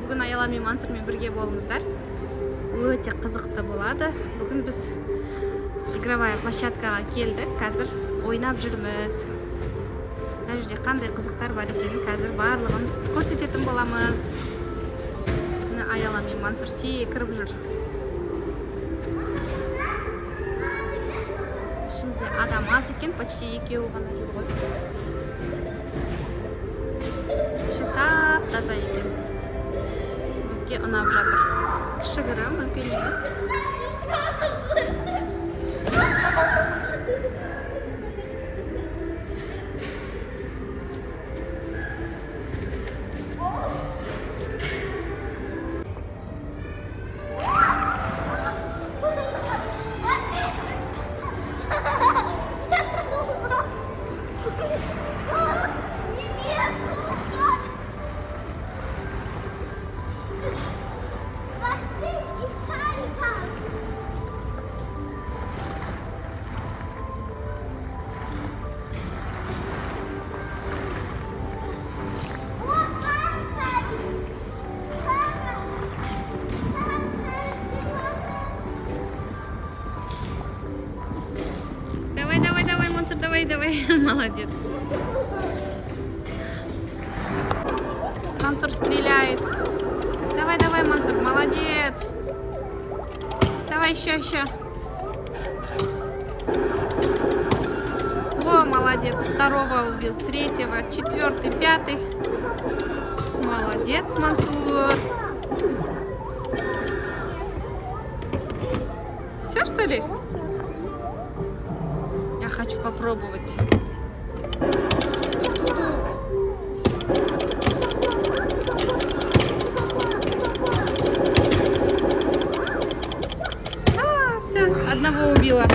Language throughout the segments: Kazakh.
Бүгін Аяла мен Мансұрмен бірге болыңыздар. Өте қызықты болады. Бүгін біз игровая площадкаға келдік. Қазір ойнап жүрміз. Мына жерде қандай қызықтар бар екенін қазір барлығын көрсететін боламыз. Мына Аяла мен Мансұр секіріп жүр. Ішінде адам аз екен, почти екеуі ғана жүр ғой. Іші тап-таза екен. Бізге ұнап жатыр. Кішігірім, үлкен емес. Давай, Мансур, давай, молодец. Мансур стреляет. Давай, Мансур, молодец. Давай еще. О, молодец. Второго убил, третьего, четвертый, пятый. Молодец, Мансур. Все, что ли? Я хочу попробовать. Все, одного убила.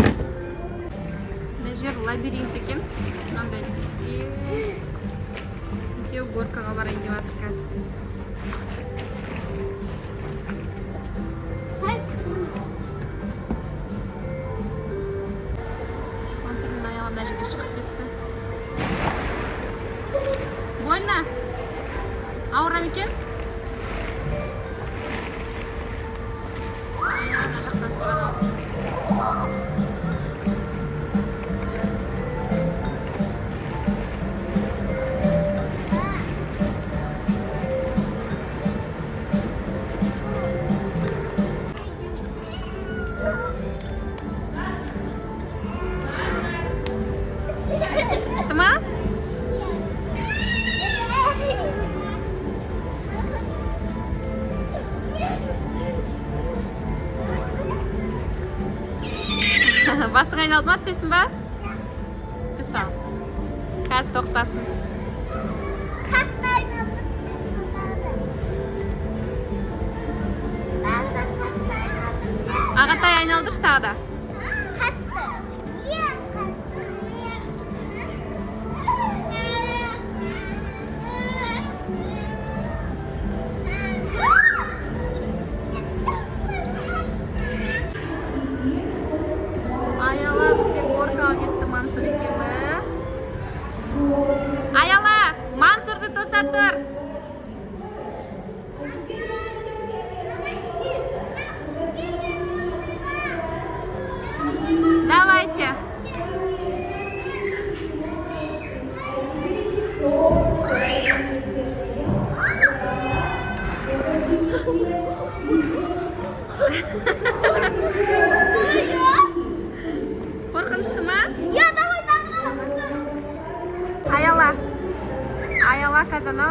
Жер лабиринт екен. Мынандай екеуі горкаға барайын деп жатыр қазір. Мына жерге шығып кетті. Больно? Ауырам екен? Ана жақтан сырғанап. Что, ма? Басың айналды ма, түсесің ба? Түс ал. Қазір тоқтасын. Ағатай айналдыршы тағы да. Аяла бізде горкаға кетті Мансұр екеуі. Аяла, Мансұрды тоса тұр. Давайте. Қорқынышты ма? Аяла казано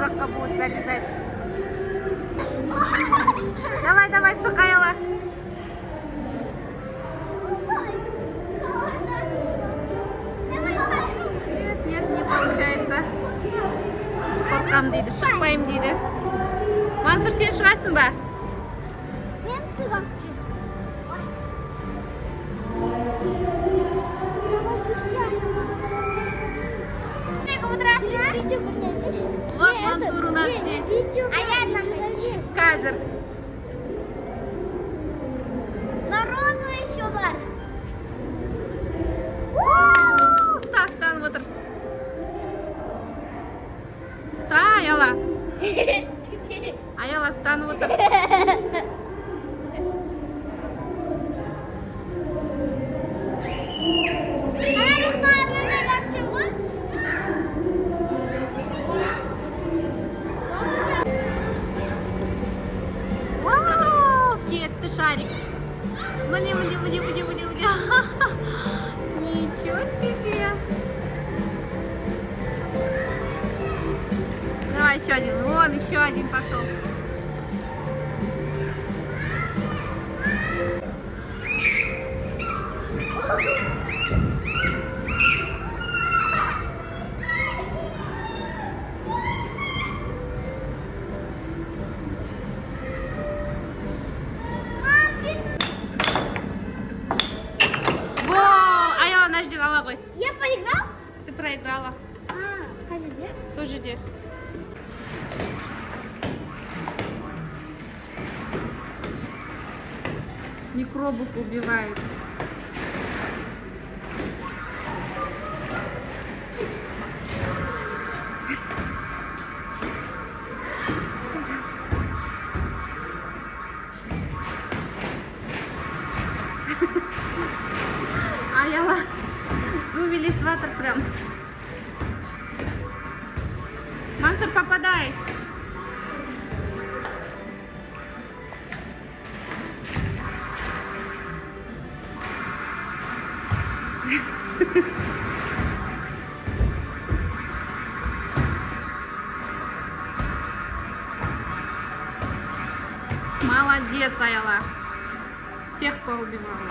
жаққа будет залезать. Давай, шық, Аяла. Нет, не получается. Қорқам дейді, шықпайым дейді. Мансұр, сен шығасың ба? Мен шығам. Вот Мансур у нас здесь. А я на качестве. Казер. Народу еще бар. Стастан отыр. Ста, Аяла. Аяла. Міне. Ничего себе. Давай еще один. Вон, еще один пошел. Я поиграл? Ты проиграла. Кажется, Слушайте. Микробов убивают. Аяла. Вывели сватер прям. Мансур, попадай. Молодец, Аяла. Всех поубивала.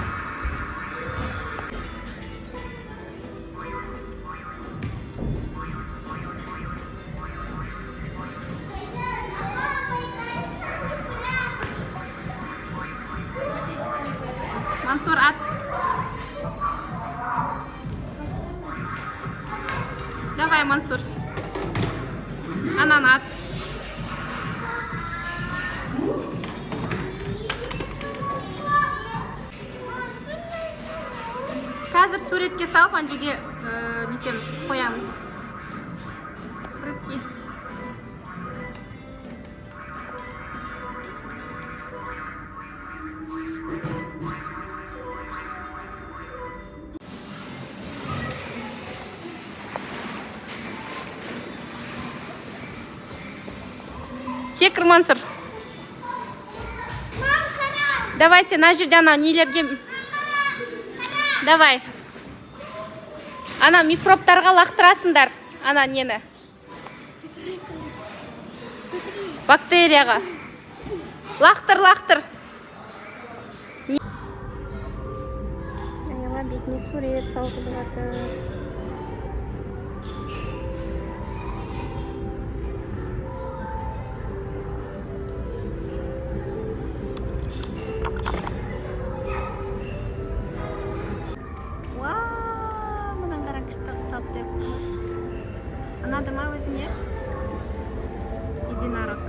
Мансур, ат. Давай, Мансур. Анан, ат. Қазір суретке салып ана жерге нетеміз, қоямыз. Рыбки. Секір, Мансур. Давайте на жерде ана нелерге. Давай. Ана микробтарға лақтырасыңдар. Ана нені. Бактерияға. Лақтыр. Аяла бетіне сурет салғызып жатыр. Салып беріп. Ұнады ма өзіңе? Единорог.